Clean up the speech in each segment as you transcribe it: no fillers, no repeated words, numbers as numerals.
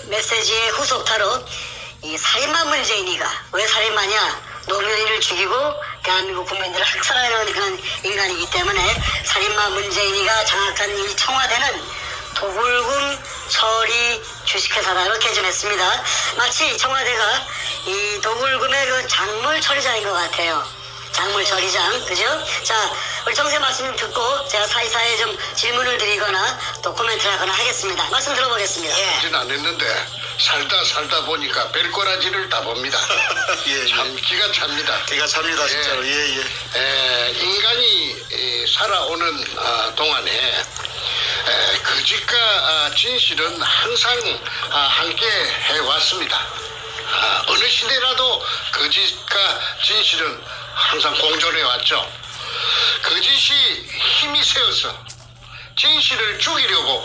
메시지의 후속타로 이 살인마 문재인이가 왜 살인마냐, 노무현이를 죽이고 대한민국 국민들을 학살하려는 그런 인간이기 때문에 살인마 문재인이가 장악한 이 청와대는 도굴금 처리 주식회사다, 이렇게 전했습니다. 마치 청와대가 이 도굴금의 그 작물 처리장인 것 같아요. 작물 처리장, 그죠? 자, 우리 정세 말씀 듣고 제가 사이사이에 좀 질문을 드리거나 또 코멘트를 하거나 하겠습니다. 말씀 들어보겠습니다. 하진 않았는데 살다 보니까 별꼬라지를 다 봅니다. 예, 참 기가 찹니다. 기가 찹니다, 진짜로. 예. 인간이 살아오는 동안에 거짓과 진실은 항상 함께 해왔습니다. 어느 시대라도 거짓과 진실은 항상 공존해 왔죠. 거짓이 힘이 세어서 진실을 죽이려고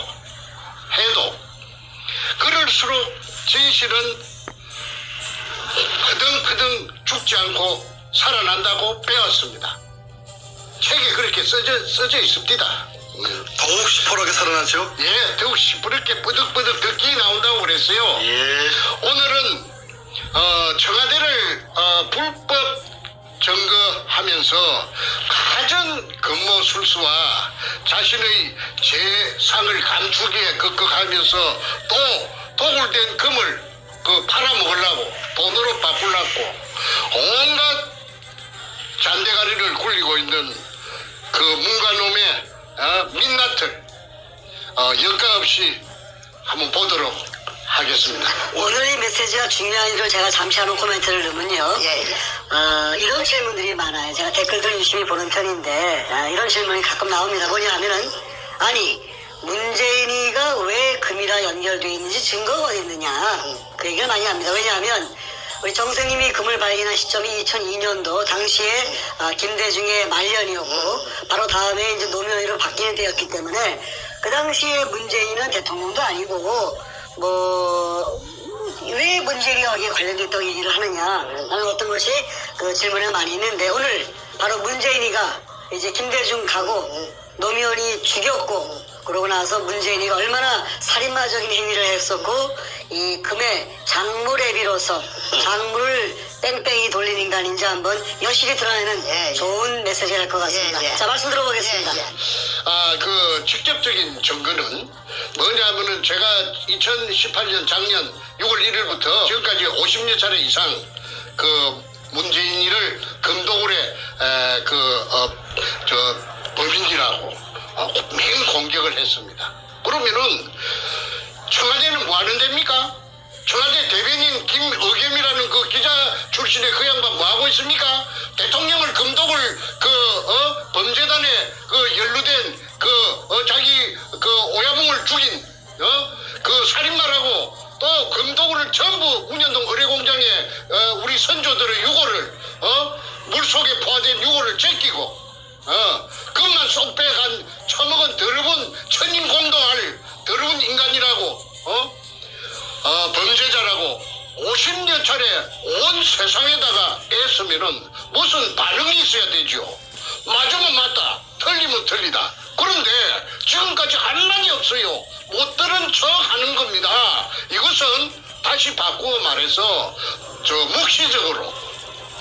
해도 그럴수록 진실은 허등허등 죽지 않고 살아난다고 배웠습니다. 책에 그렇게 써져 있습니다. 더욱 시퍼렇게 살아나죠? 예, 더욱 시퍼렇게 쁘득쁘득 덕기 나온다고 그랬어요. 예. 오늘은 청와대를 불법 점거하면서 가진 근무술수와 자신의 재상을 감추기에 극극하면서 또 도굴된 금을 팔아먹으려고 돈으로 바꾸려고 온갖 잔대가리를 굴리고 있는 그 문가놈의 민낯을 여과 없이 한번 보도록 하겠습니다. 오늘 이 메시지가 중요한 일을 제가 잠시 한번 코멘트를 넣으면요. 이런 질문들이 많아요. 제가 댓글들 유심히 보는 편인데 이런 질문이 가끔 나옵니다. 뭐냐 하면은, 아니 문재인이가 왜 금이라 연결되어 있는지 증거가 어디 있느냐, 그 얘기를 많이 합니다. 왜냐하면 우리 정생님이 금을 발견한 시점이 2002년도 당시에 김대중의 말년이었고 바로 다음에 이제 노무현으로 바뀌는 때였기 때문에 그 당시에 문재인은 대통령도 아니고 왜 문재인이 여기에 관련됐다고 얘기를 하느냐 하는 어떤 것이 그 질문에 많이 있는데, 오늘 바로 문재인이가 이제 김대중 가고 노무현이 죽였고 그러고 나서 문재인이가 얼마나 살인마적인 행위를 했었고 이 금의 장물에 비로소 장물을 뺑뺑이 돌린 인간인지 한번 여실히 드러내는 좋은 메시지가 될 것 같습니다. 자, 말씀 들어보겠습니다. 그 직접적인 증거는 뭐냐면은 제가 2018년 작년 6월 1일부터 지금까지 50여 차례 이상 그 문재인이를 금도굴에 범인이라고 맹 공격을 했습니다. 그러면은 청와대는 뭐 하는 데입니까? 청와대 대변인 김의겸이라는 그 기자 출신의 그 양반 뭐 하고 있습니까? 대통령을 금독을 범죄단에 연루된 자기 오야붕을 죽인 그 살인마라고 또 금독을 전부 운현동 의뢰공장에 우리 선조들의 유골을 물속에 포화된 유골을 제끼고 그것만 쏙 빼간 처먹은 더러운 천인공도할 더러운 인간이라고 범죄자라고 50여 차례 온 세상에다가 애쓰면은 무슨 반응이 있어야 되죠. 맞으면 맞다, 틀리면 틀리다. 그런데 지금까지 한란이 없어요. 못 들은 척 하는 겁니다. 이것은 다시 바꾸어 말해서 묵시적으로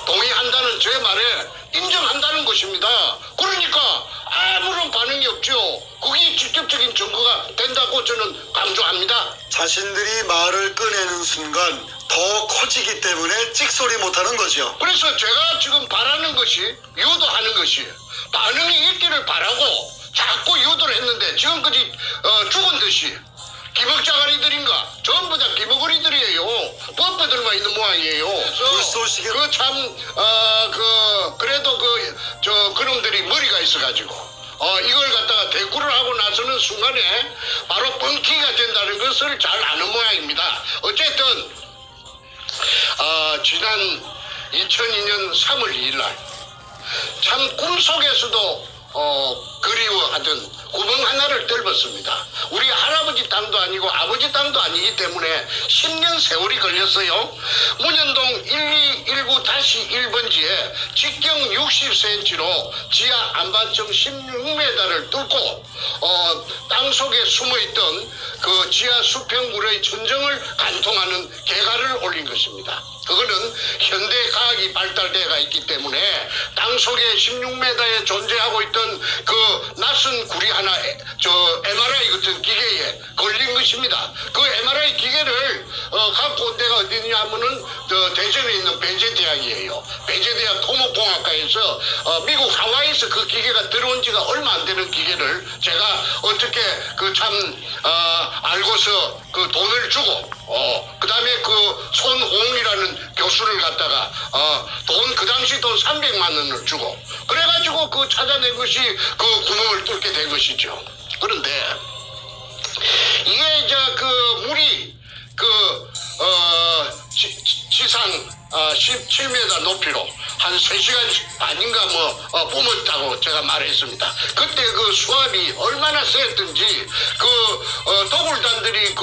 동의한다는 제 말에 인정한다는 것입니다. 그러니까 아무런 반응이 없죠. 그게 직접적인 증거가 된다고 저는 강조합니다. 자신들이 말을 꺼내는 순간 더 커지기 때문에 찍소리 못하는 거죠. 그래서 제가 지금 바라는 것이, 유도하는 것이 반응이 있기를 바라고 자꾸 유도를 했는데 지금까지 죽은 듯이 기먹자가리들인가 전부 다 기먹거리들이에요. 뻣뻣들만 있는 모양이에요. 불쏘시개. 그래도 그놈들이 머리가 있어가지고 이걸 갖다가 대꾸를 하고 나서는 순간에 바로 뻥튀기가 된다는 것을 잘 아는 모양입니다. 어쨌든 지난 2002년 3월 2일 날 참 꿈속에서도 그리워하던 구멍 하나를 뚫었습니다. 우리 할아버지 땅도 아니고 아버지 땅도 아니기 때문에 10년 세월이 걸렸어요. 문현동 1219-1번지에 직경 60cm로 지하 안반층 16m를 뚫고 땅속에 숨어있던 그 지하 수평물의 천정을 간통하는 개가를 올린 것입니다. 그거는 현대 과학이 발달되어 있기 때문에 땅속에 16m에 존재하고 있던 그 낯선 구리 하나 MRI 같은 기계에 걸린 것입니다. 그 MRI 기계를 갖고 온 데가 어디냐 하면은 대전에 있는 벤제대학이에요. 벤제대학 토목공학과에서 미국 하와이에서 그 기계가 들어온 지가 얼마 안 되는 기계를 제가 어떻게 알고서 그 돈을 주고 그 다음에 그 손홍이라는 교수를 갖다가 그 당시 돈 300만 원을 주고 그래가지고 그 찾아낸 것이 그 구멍을 뚫게 된 것이죠. 그런데 이게 이제 그 물이 지상 17m 높이로 한 3시간 반인가 뿜었다고 제가 말했습니다. 그때 그 수압이 얼마나 세었던지 도굴단들이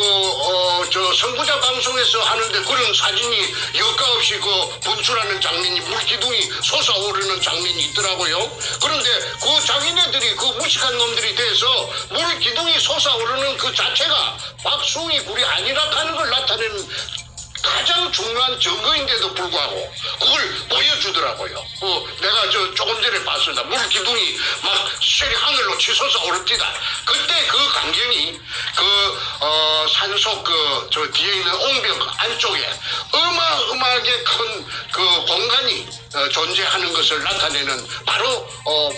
선구자 방송에서 하는데 그런 사진이 여과 없이 분출하는 장면이 물기둥이 솟아오르는 장면이 있더라고요. 그런데 그 자기네들이 그 무식한 놈들이 돼서 물기둥이 솟아오르는 그 자체가 박숭이 굴이 아니라 하는 걸 나타내는 가장 중요한 증거인데도 불구하고 그걸 보여주더라고요. 내가 조금 전에 봤습니다. 물 기둥이 막 쇠리 하늘로 치솟아 오릅니다. 그때 그 광경이 산속 뒤에 있는 옹벽 안쪽에 어마어마하게 큰 그 공간이 존재하는 것을 나타내는 바로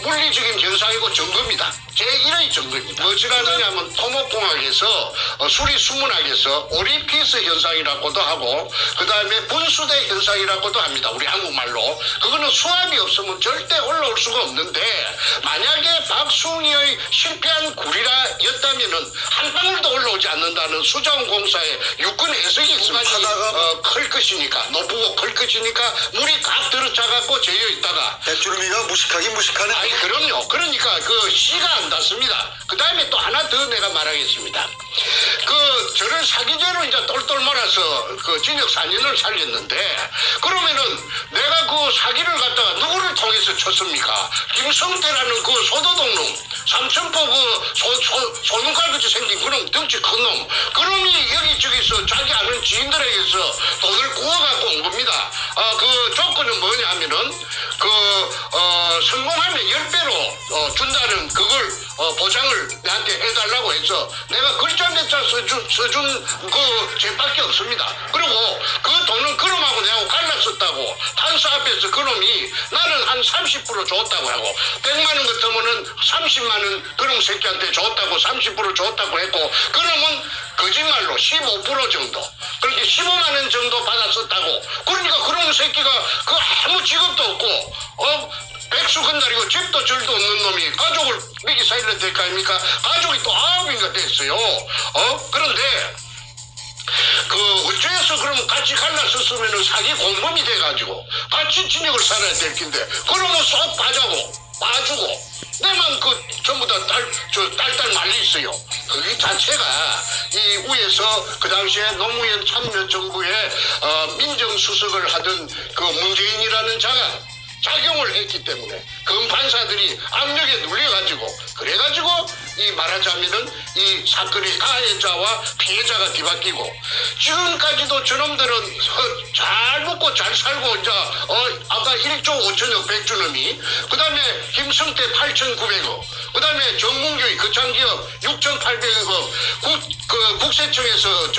물리적인 현상이고 증거입니다. 제1의 증거입니다. 무엇이라느냐면 토목공학에서 수리수문학에서 오리피스 현상이라고도 하고 그 다음에 분수대 현상이라고도 합니다. 우리 한국말로. 그거는 수압이 없으면 절대 올라올 수가 없는데 만약에 박숭이의 실패한 구리라였다면은 한 방울도 올라오지 않는다는 수자원공사의 육군 해석이 있습니다. 클 것이니까 높고 클 것이니까 물이 각 들어차갖고 재여 있다가 배추름이가 무식하긴 무식하네. 아니 그럼요. 그러니까 그 씨가 안 닿습니다. 그 다음에 또 하나 더 내가 말하겠습니다. 저를 사기죄로 이제 똘똘 몰아서 징역 4년을 살렸는데 그러면은 내가 그 사기를 갖다가 누구를 통해서 쳤습니까? 김성태라는 그 소도동놈 삼천포 소눈깔같이 생긴 그놈 덩치 큰 놈 그놈이 여기저기서 자기 아는 지인들에게서 돈을 구워갖고 온 겁니다. 그 조건은 뭐냐 하면은 성공하면 10배로 준다는 그걸 보장을 나한테 해달라고 해서 내가 글자 몇 자 써준 그 죄밖에 없습니다. 그리고 그 돈은 그놈하고 내하고 갈랐었다고 판사 앞에서 그놈이 나는 한 30% 줬다고 하고 100만 원 같으면은 30만 원 그놈 새끼한테 줬다고 30% 줬다고 했고 그놈은 거짓말로 15% 정도 그렇게 15만 원 정도 받았었다고 그러니까 그놈 새끼가 아무 직업도 없고 백수 건달이고 집도 절도 없는 놈이 가족을 미기 살려야 될 거 아닙니까? 가족이 또 9인가 됐어요. 그런데 어째서 그러면 같이 갈랐었으면 사기 공범이 돼가지고 같이 진역을 살아야 될 텐데 그러면 쏙 봐주고 내만 전부 다 딸딸 말려 있어요. 그 자체가 이 위에서 그 당시에 노무현 참여정부의 민정수석을 하던 그 문재인이라는 자가 작용을 했기 때문에 검판사들이 압력에 눌려가지고 그래가지고 이 말하자면은 이 사건의 가해자와 피해자가 뒤바뀌고 지금까지도 저놈들은 잘 먹고 잘 살고 이제 아까 1조 5천억 백주놈이 그 다음에 김성태 8,900억 그 다음에 정문교의 거창기업 6,800억 국세청에서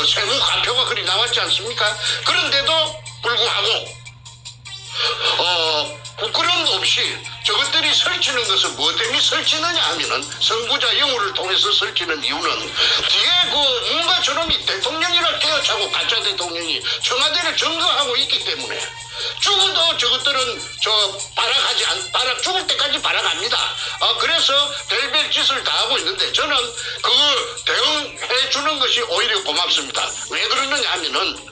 세무 가표가 그리 나왔지 않습니까? 그런데도 불구하고 부끄러움 없이 저것들이 설치는 것은 뭐 때문에 설치느냐 하면은 선구자 영우를 통해서 설치는 이유는 뒤에 뭔가 저놈이 대통령이라 깨어차고 가짜 대통령이 청와대를 점거하고 있기 때문에 죽어도 저것들은 죽을 때까지 발악합니다. 그래서 별별 짓을 다 하고 있는데 저는 그 대응해 주는 것이 오히려 고맙습니다. 왜 그러느냐 하면은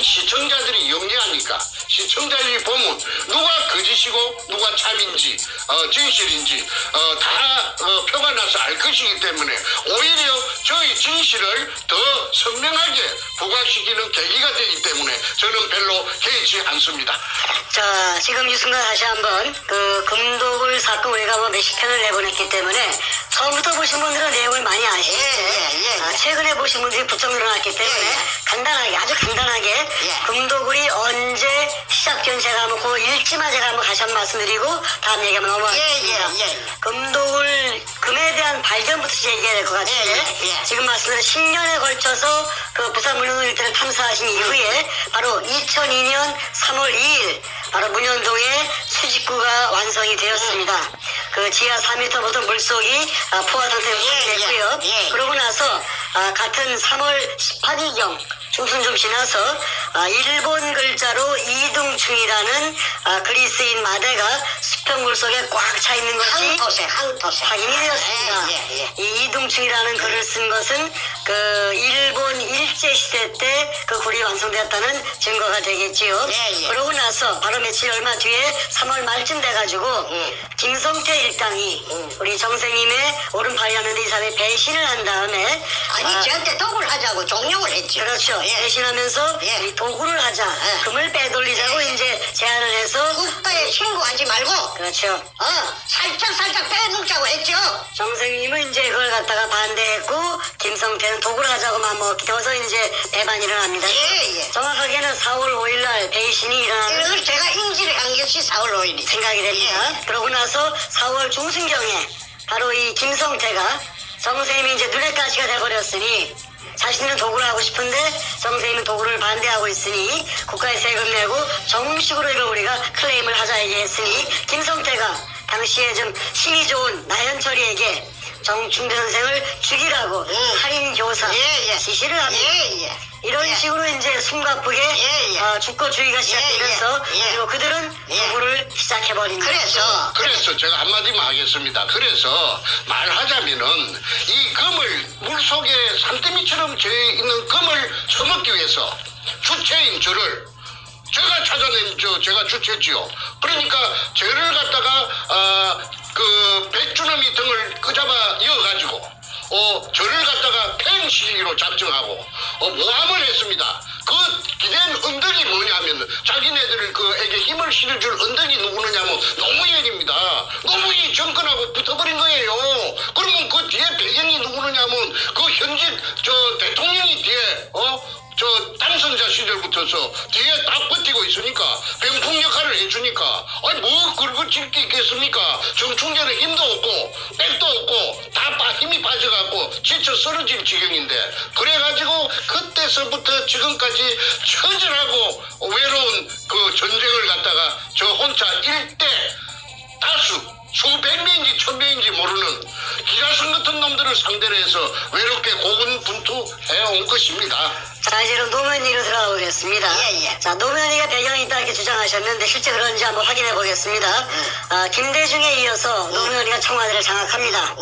시청자들이 영리하니까 시청자들이 보면 누가 거짓이고 누가 참인지 진실인지 다 표가 나서 알 것이기 때문에 오히려 저희 진실을 더 선명하게 부각시키는 계기가 되기 때문에 저는 별로 개의치 않습니다. 자, 지금 유승관 다시 한번 그 금도굴 사건 우리가 뭐 몇십 편을 내보냈기 때문에 처음부터 보신 분들은 내용을 많이 아시겠죠. 최근에 보신 분들이 부쩍 늘어났기 때문에 간단하게 아주 간단하게 금도굴이 언제 시작된 제가 한번 그 일지만 제가 한번 다시 한번 말씀드리고 다음 얘기 한번 넘어가겠습니다. 금도굴 금에 대한 발견부터 얘기해야 될 것 같은데 지금 말씀드린 10년에 걸쳐서 그 부산 문현동 일대를 탐사하신 이후에 바로 2002년 3월 2일 바로 문현동에 수직구가 완성이 되었습니다. 그 지하 4m부터 물속이 포화 상태로 확인됐고요. 그러고 나서 같은 3월 18일경 중순 좀 지나서 일본 글자로 이둥충이라는 그리스인 마대가 수평물 속에 꽉 차 있는 것이 확인이 되었습니다. 이 이둥충이라는 글을 쓴 것은 그 일본 일제시대 때 그 굴이 완성되었다는 증거가 되겠지요. 그러고 나서 바로 며칠 얼마 뒤에 3월 말쯤 돼가지고 김성태 일당이 우리 정생님의 오른팔이 하는데 이 사람이 배신을 한 다음에 저한테 도구를 하자고 종용을 했죠. 그렇죠. 배신하면서 우리 도구를 하자. 금을 빼돌리자고 이제 제안을 해서 국가에 신고하지 말고 그렇죠. 살짝 빼먹자고 했죠. 정생님은 이제 그걸 갖다가 반대했고 김성태는 도구를 하자고만 뭐 기어서 이제 배반이 일어납니다. 정확하게는 4월 5일 날 배신이 일어나는 이걸 제가 인지를 한 것이 4월 5일이 생각이 됩니다. 그러고 나서 4월 중순경에 바로 이 김성태가 정생님이 이제 눈의 가시가 돼버렸으니 자신은 도구를 하고 싶은데 정생님은 도구를 반대하고 있으니 국가에 세금 내고 정식으로 이걸 우리가 클레임을 하자 얘기했으니 김성태가 당시에 좀 힘이 좋은 나현철이에게 정충대 선생을 죽이라고 살인교사 지시를 합니다. 이런 식으로 이제 숨가쁘게 주거주의가 시작되면서 그리고 그들은 도구를 시작해버립니다. 그래서 제가 한마디만 하겠습니다. 그래서 말하자면은 이 금을 물속에 산더미처럼 져 있는 금을 처먹기 위해서 주체인 저를 제가 찾아낸 제가 주체지요. 그러니까 저를 갖다가 그 백주놈이 등을 끄잡아 이어가지고 저를 갖다가 팽시키기로 작정하고 모함을 했습니다. 그 기댄 언덕이 뭐냐면 자기네들 그에게 힘을 실어줄 언덕이 누구느냐면 노무현입니다. 노무현이 정권하고 붙어버린 거예요. 그러면 그 뒤에 배경이 누구느냐면 그 현직 대통령이 뒤에 당선자 시절부터서 뒤에 딱 버티고 있으니까 병풍 역할을 해주니까 아니 뭐 그걸 질 게 있겠습니까? 정충전에 힘도 없고 백도 없고 다 힘이 빠져갖고 지쳐 쓰러질 지경인데 그래가지고 그때서부터 지금까지 처절하고 외로운 그 전쟁을 갖다가 저 혼자 일대 다수 수백 명인지 천 명인지 모르는 기자선 같은 놈들을 상대로 해서 외롭게 고군분투해 온 것입니다. 자, 이제 노무현 얘기로 들어가 보겠습니다. 자, 노무현이가 배경이 있다 이렇게 주장하셨는데 실제 그런지 한번 확인해 보겠습니다. 김대중에 이어서 노무현이가 청와대를 장악합니다.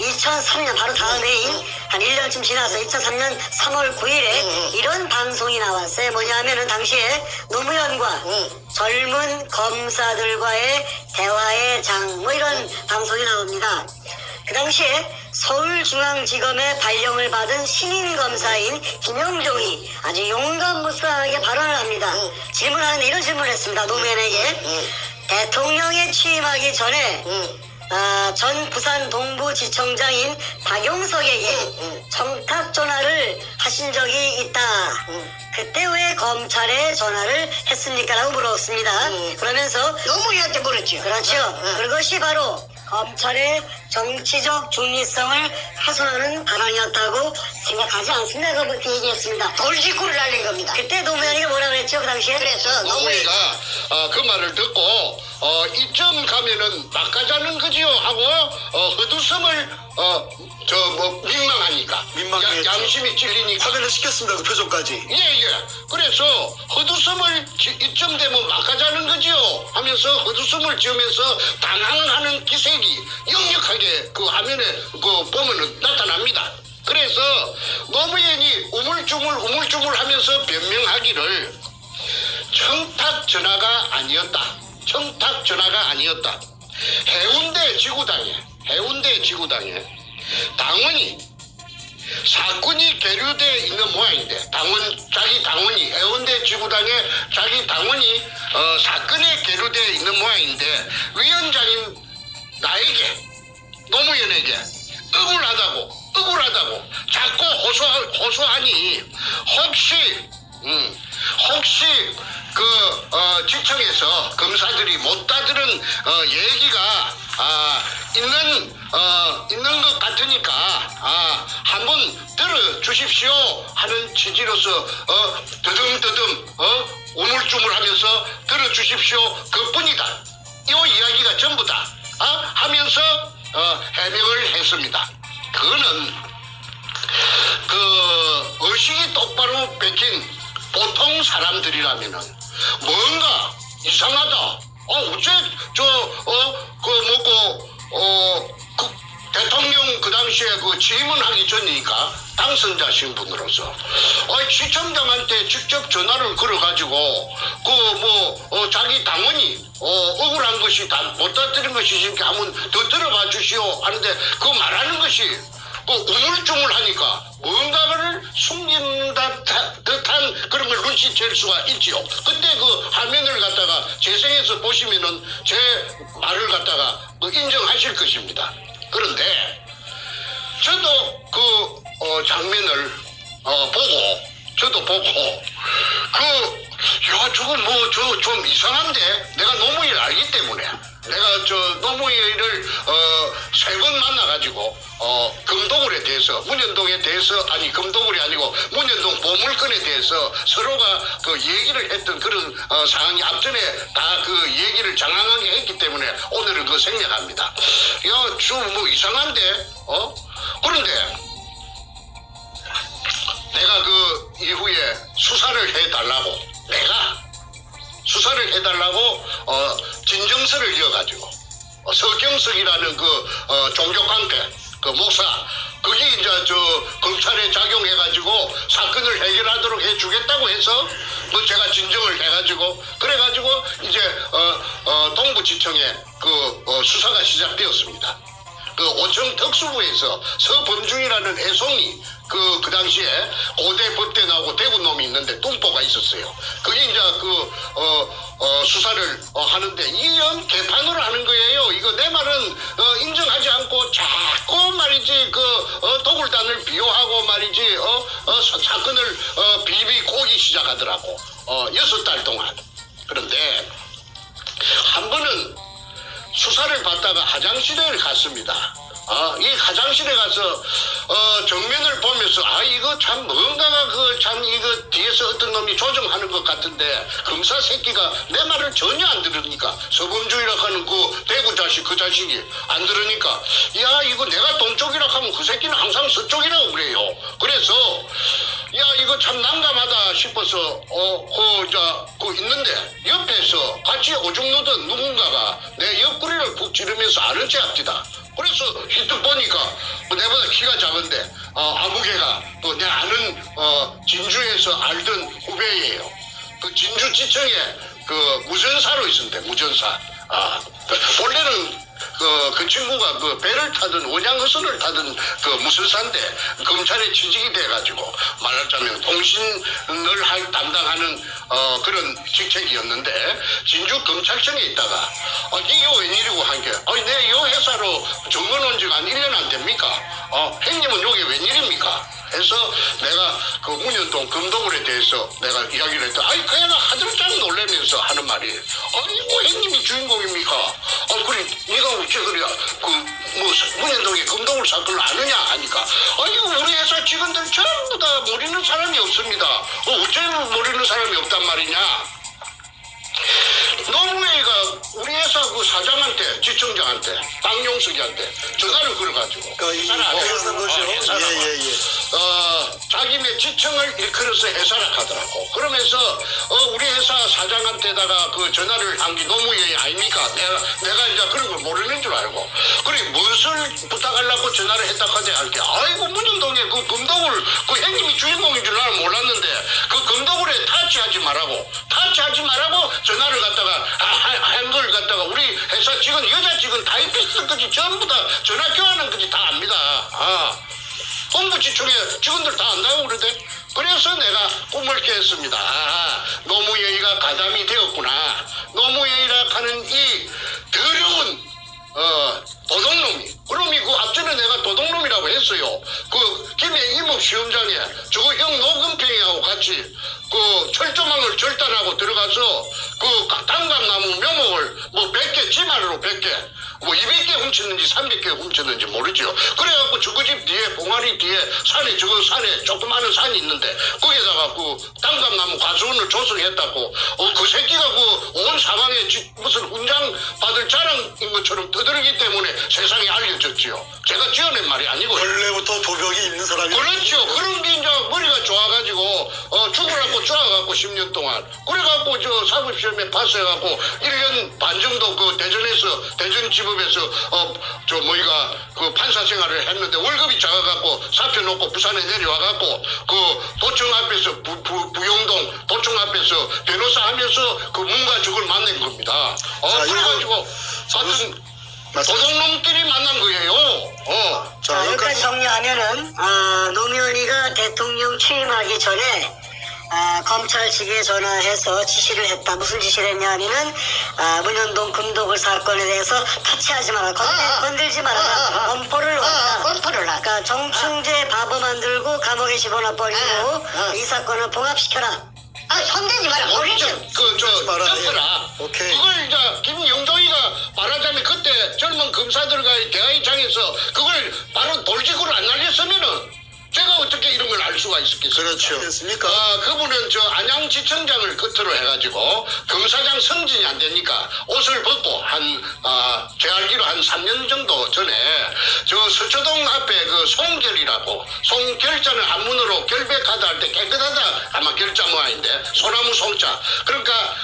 2003년 바로 다음 해인 한 1년쯤 지나서 2003년 3월 9일에 이런 방송이 나왔어요. 뭐냐면은 당시에 노무현과 젊은 검사들과의 대화의 장 뭐 이런 방송이 나옵니다. 그 당시에 서울중앙지검의 발령을 받은 신인검사인 김영종이 아주 용감무쌍하게 발언을 합니다. 질문하는데 이런 질문을 했습니다. 노무현에게 대통령에 취임하기 전에 전 부산 동부지청장인 박용석에게 청탁 전화를 하신 적이 있다. 그때 왜 검찰에 전화를 했습니까? 라고 물었습니다. 그러면서 노무현한테 물었죠. 그렇죠. 그것이 바로 검찰의 정치적 중립성을 훼손하는 발언이었다고 생각하지 않습니다. 그렇게 얘기했습니다. 돌직구를 날린 겁니다. 그때 노무현이가 뭐라 그랬죠? 그 당시에? 그래서 노무현이가 그 말을 듣고 이쯤 가면은 막가자는 거지요 하고 헛웃음을 민망하니까 민망했죠. 양심이 찔리니까 확인을 시켰습니다. 그 표정까지. 예예. 그래서 헛웃음을 이쯤 되면 막가자는 거지요 하면서 헛웃음을 지으면서 당황하는 기색이 역력하게 그 화면에 그 보면은 나타납니다. 그래서 노무현이 우물쭈물 하면서 변명하기를 청탁 전화가 아니었다. 청탁 전화가 아니었다. 해운대 지구당에 당원이 사건이 계류돼 있는 모양인데 자기 당원이 해운대 지구당에 자기 당원이 사건에 계류돼 있는 모양인데 위원장인 나에게 노무현에게 억울하다고 자꾸 호소하니 혹시 그 지청에서 검사들이 못 다들은 얘기가 있는 것 같으니까 한번 들어주십시오 하는 취지로서 더듬 우물쭈물하면서 들어주십시오 그뿐이다. 이 이야기가 전부다 하면서 해명을 했습니다. 그거는 그 의식이 똑바로 베낀 보통 사람들이라면은 뭔가 이상하다. 어째 그 대통령 그 당시에 그 취임하기 전이니까 당선자 신분으로서 시청장한테 직접 전화를 걸어가지고 자기 당원이 억울한 것이 다 못 다들은 것이 이렇게 한번 더 들어봐 주시오 하는데 그 말하는 것이 우물쭈물하니까 뭔가를 숨긴 듯한 그런 걸 눈치챌 수가 있지요. 근데 그 화면을 갖다가 재생해서 보시면은 제 말을 갖다가 인정하실 것입니다. 그런데 저도 그 장면을 보고 저거 좀 이상한데 내가 노무현을 알기 때문에 내가 노무현을 3번 만나가지고 금도굴에 대해서 문현동에 대해서 아니 금도굴이 아니고 문현동 보물건에 대해서 서로가 그 얘기를 했던 그런 상황이 앞전에 다 그 얘기를 장황하게 했기 때문에 오늘은 그 생략합니다. 좀 이상한데 그런데 내가 그 이후에 수사를 해달라고 진정서를 이어가지고 서경석이라는 그 종교관계 그 목사 그게 이제 검찰에 작용해가지고 사건을 해결하도록 해주겠다고 해서 제가 진정을 해가지고 그래가지고 이제 동부지청에 그 수사가 시작되었습니다. 그 오청 특수부에서 서범중이라는 애송이 그 당시에 고대 법대 나오고 대구 놈이 있는데 뚱보가 있었어요. 그게 이제 수사를 하는데 이런 개판으로 하는 거예요. 이거 내 말은 인정하지 않고 자꾸 말이지 도굴단을 비호하고 말이지 사건을 비비 꼬기 시작하더라고. 6달 동안. 그런데 한 번은 수사를 받다가 화장실에 갔습니다. 이 화장실에 가서 정면을 보면서 이거 참 뭔가가 이거 뒤에서 어떤 놈이 조정하는 것 같은데 검사 새끼가 내 말을 전혀 안 들으니까 서범주의라 하는 그 대구 자식 그 자식이 안 들으니까 이거 내가 동쪽이라 하면 그 새끼는 항상 서쪽이라고 그래요. 그래서 이거 참 난감하다 싶어서 있는데 옆에서 같이 오줌 누던 누군가가 내 옆구리를 푹 찌르면서 아는 체 앞디다. 그래서 히뜩 보니까 내보다 키가 작은데 아무개가 내 아는 진주에서 알던 후배예요. 그 진주지청에 그 무전사로 있었는데 무전사. 원래는 그 친구가 그 배를 타든 원양어선을 타든 그 무술사인데 검찰에 취직이 돼가지고 말하자면 통신을 담당하는 그런 직책이었는데 진주 검찰청에 있다가 이게 웬일이고 한 게 내 요 회사로 정근 온 지가 한 1년 안 됩니까? 형님은 요게 웬일입니까? 해서 내가 그 문현동 금도굴에 대해서 내가 이야기를 했다. 그 애가 하들짝 놀라면서 하는 말이 뭐 형님이 주인공입니까? 그래 네가 어째 그래 문현동의 금도굴 사건을 아느냐 하니까 우리 회사 직원들 전부 다 모르는 사람이 없습니다. 어째 모르는 사람이 없단 말이냐? 노무현이가 우리 회사 회사 그 사장한테, 지청장한테, 박용석이한테 전화를 걸어가지고. 그러니까 이 회사는 거죠. 예. 자기네 지청을 일컬어서 회사라 하더라고. 그러면서 우리 회사 사장한테다가 그 전화를 한 게 너무 예의 아닙니까? 내가 이제 그런 걸 모르는 줄 알고. 그래 무엇을 부탁하려고 전화를 했다 하대 할게. 아이고 문현동에 그 금도굴 그 형님이 주인공인 줄 나는 몰랐는데 그 금도굴에 타치하지 말라고 전화를 갖다가 한 걸 갖다가 우리 회사 직원 여자 직원 타이피스트까지 전부 다 전화 교환한 거지 다 압니다. 본부지청에 직원들 다 안다고 그러대. 그래서 내가 꿈을 깼습니다. 노무현이가 가담이 되었구나. 노무현이라 하는 이 더러운 도둑놈이. 그럼이 그 앞전에 내가 도둑놈이라고 했어요. 그 김해 임업시험장에 저거 형 노금평이하고 같이 그 철조망을 절단하고 들어가서 그 단감나무 묘목을 뭐 100개 지만으로 100개 뭐 200개 훔쳤는지 300개 훔쳤는지 모르죠. 그래갖고 저거 집 뒤에 봉아리 뒤에 산에 저거 산에 조그마한 산이 있는데 거기에다가 그 단감나무 과수원을 조성했다고 그 새끼가 그 온 사방에 무슨 훈장 받을 자랑인 것처럼 떠들기 때문에 세상에 알려졌지요. 제가 지어낸 말이 아니고 원래부터 도벽이 있는 사람이 그렇죠. 그런 게 이제 머리가 좋아가지고 죽으라고 좋아갖고 10년 동안 그래갖고 저 사법시험에 파스해갖고 1년 반 정도 그 대전지법에서 그 판사 생활을 했는데 월급이 작아갖고 사표 놓고 부산에 내려와갖고 그 도청 앞에서 부영동 도청 앞에서 변호사 하면서 그 문과 적을 만난 겁니다. 그래가지고 하여튼 도둑놈끼리 만난 거예요. 자, 여기까지 정리하면은 노무현이가 대통령 취임하기 전에 검찰 측에 전화해서 지시를 했다. 무슨 지시를 했냐 하면은 문현동 금도굴 사건에 대해서 타치하지 마라. 건들지 마라. 엄포를 놨다. 엄포를 놨다. 그러니까 정충재 바보 만들고 감옥에 집어넣어버리고 이 사건을 봉합시켜라. 손대지 마라. 모르죠. 점프라. 오케이. 그걸 이제 김영동이가 말하자면 그때 젊은 검사들과의 대화의장에서 그걸 바로 돌직구를 안 날렸으면은 제가 어떻게 이런 걸 알 수가 있었겠습니까? 그렇죠. 됐습니까? 그분은 저 안양지청장을 끝으로 해가지고 검사장 승진이 안 되니까 옷을 벗고 제 알기로 한 3년 정도 전에 저 서초동 앞에 그 송결이라고 송결자는 한문으로 결백하다 할 때 깨끗하다 아마 결자 모양인데 소나무 송자 그러니까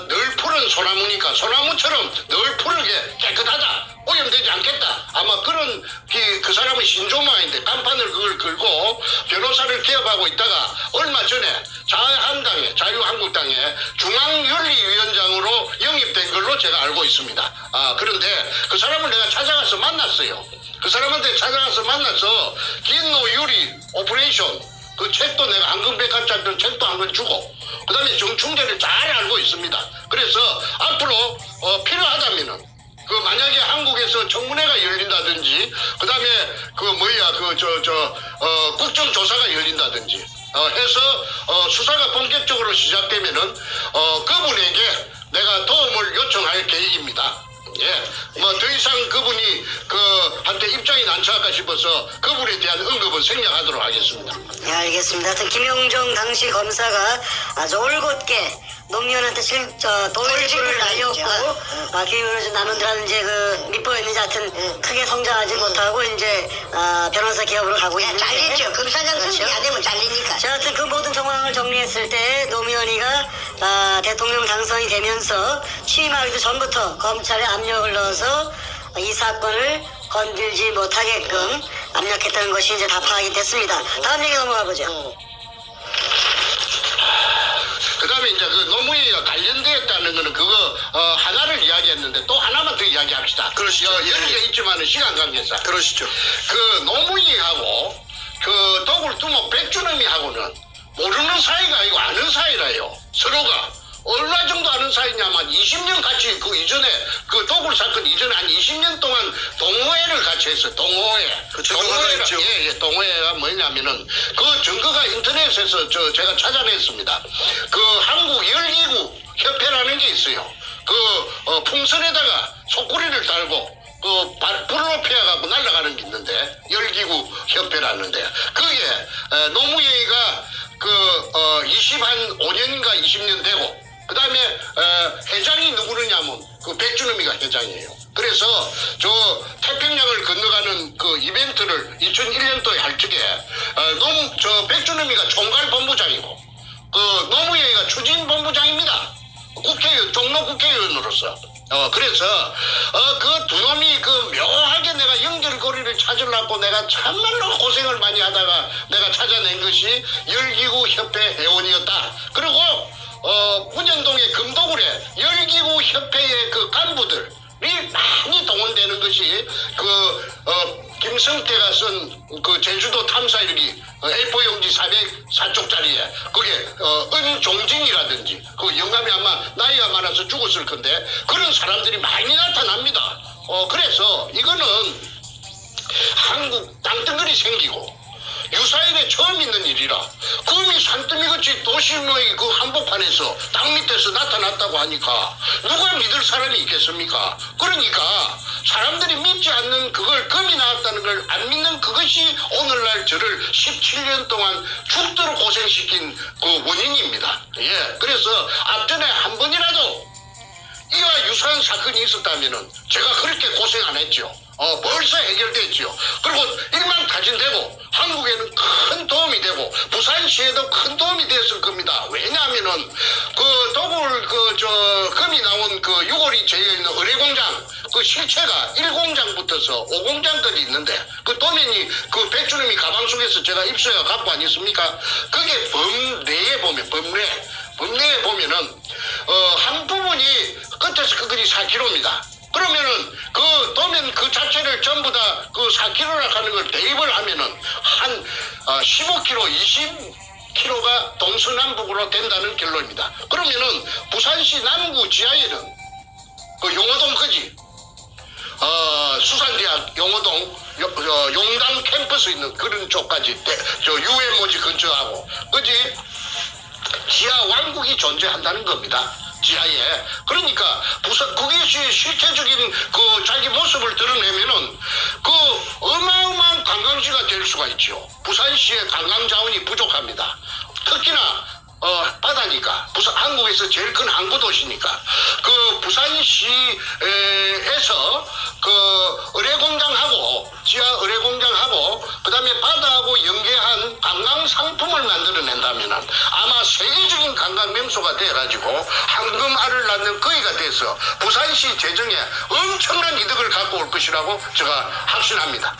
늘 푸른 소나무니까 소나무처럼 늘 푸르게 깨끗하다 오염되지 않겠다. 아마 그런 그 사람은 신조마인데 간판을 그걸 걸고 변호사를 개업하고 있다가 얼마 전에 자유한국당에 중앙윤리위원장으로 영입된 걸로 제가 알고 있습니다. 그런데 그 사람을 내가 찾아가서 만났어요. 그 사람한테 찾아가서 만나서 긴노유리 오퍼레이션 그 책도 내가 한금백화점 책도 한 권 주고 그 다음에 정충재를 잘 알고 있습니다. 그래서 앞으로 필요하다면은 그 만약에 한국에서 청문회가 열린다든지 그다음에 국정조사가 열린다든지 해서 수사가 본격적으로 시작되면은 그분에게 내가 도움을 요청할 계획입니다. 뭐 더 이상 그분이 한테 입장이 난처할까 싶어서 그분에 대한 언급은 생략하도록 하겠습니다. 네, 알겠습니다. 하여튼 김영종 당시 검사가 아주 올곧게 노무현한테 돌직을 날렸고 김영종 남원들하고 이제 그 밑보였는지 하여튼 크게 성장하지 못하고 이제 변호사 기업으로 가고 있는데 잘리죠. 검사장 승진이 안 되면 잘리니까. 자, 하여튼 그 모든 정황을 정리했을 때 노무현이가 대통령 당선이 되면서 취임하기도 전부터 검찰에 압력을 넣어서 이 사건을 건들지 못하게끔 압력했다는 것이 이제 다 파악이 됐습니다. 다음 얘기 넘어가 보죠. 그 다음에 이제 그 노무현이가 관련되었다는 거는 그거 하나를 이야기했는데 또 하나만 더 이야기합시다. 그러시죠. 여러 개 있지만은 시간 관계상. 그러시죠. 그 노무현이하고 그 도굴두목 백준엄이하고는 모르는 사이가 아니고 아는 사이라요. 서로가. 얼마 정도 아는 사이냐면 20년 같이 그 이전에 그 도굴 사건 이전에 한 20년 동안 동호회를 같이 했어요. 동호회. 그 증거가 있죠. 예, 동호회가 뭐냐면은 그 증거가 인터넷에서 제가 찾아냈습니다. 그 한국 열기구 협회라는 게 있어요. 그 풍선에다가 속구리를 달고 불을 높여갖고 날아가는 게 있는데 열기구 협회라는데 그게 노무현이가 25년인가 20년 되고 그다음에 회장이 누구느냐면 그 백준음이가 회장이에요. 그래서 저 태평양을 건너가는 그 이벤트를 2001년도에 할 적에 저 백준음이가 총괄본부장이고 그 노무현이가 추진본부장입니다. 국회의원, 종로 국회의원으로서. 그래서, 그 두 놈이 그 묘하게 내가 연결고리를 찾으려고 내가 참말로 고생을 많이 하다가 내가 찾아낸 것이 열기구협회 회원이었다. 그리고, 문현동의 금도굴에 열기구협회의 그 간부들이 많이 동원되는 것이 김성태가 쓴 그 제주도 탐사 일기 A4 용지 404쪽짜리에 그게 은종진이라든지 그 영감이 아마 나이가 많아서 죽었을 건데 그런 사람들이 많이 나타납니다. 그래서 이거는 한국 땅덩어리 생기고 유사일에 처음 있는 일이라 금이 산더미같이 도심의 그 한복판에서 땅 밑에서 나타났다고 하니까 누가 믿을 사람이 있겠습니까? 그러니까 사람들이 믿지 않는 그걸 금이 나왔다는 걸 안 믿는 그것이 오늘날 저를 17년 동안 죽도록 고생시킨 그 원인입니다. 예, 그래서 앞전에 한 번이라도 이와 유사한 사건이 있었다면은 제가 그렇게 고생 안 했죠. 벌써 해결됐죠. 그리고 일망타진되고 한국에는 큰 도움이 되고 부산시에도 큰 도움이 됐을 겁니다. 왜냐하면은 그 도굴 금이 나온 그 6월이 재어있는 의뢰공장 그 실체가 1공장부터서 5공장까지 있는데 그 도면이 그 백주름이 가방 속에서 제가 입수해 갖고 아니었습니까? 그게 범내에 보면은 한 부분이 끝에서 끝까지 4km입니다. 그러면은 그 도면 그 자체를 전부 다 그 4km라 하는 걸 대입을 하면은 한 15km, 20km가 동서남북으로 된다는 결론입니다. 그러면은 부산시 남구 지하에는 그 용호동까지 수산대학 용호동 용당 캠퍼스 있는 그런 쪽까지 저 UMO지 근처하고 그지 지하 왕국이 존재한다는 겁니다. 지하에. 그러니까 그것이 실체적인 그 자기 모습을 드러내면은 그 어마어마한 관광지가 될 수가 있죠. 부산시의 관광 자원이 부족합니다. 특히나 바다니까 한국에서 제일 큰 항구 도시니까 그 부산시에서 그 의뢰공장하고 지하 의뢰공장하고 그다음에 바다하고 연계한 관광 상품을 만들어낸다면은 아마 세계적인 관광 명소가 돼가지고 황금알을 낳는 거위가 돼서 부산시 재정에 엄청난 이득을 갖고 올 것이라고 제가 확신합니다.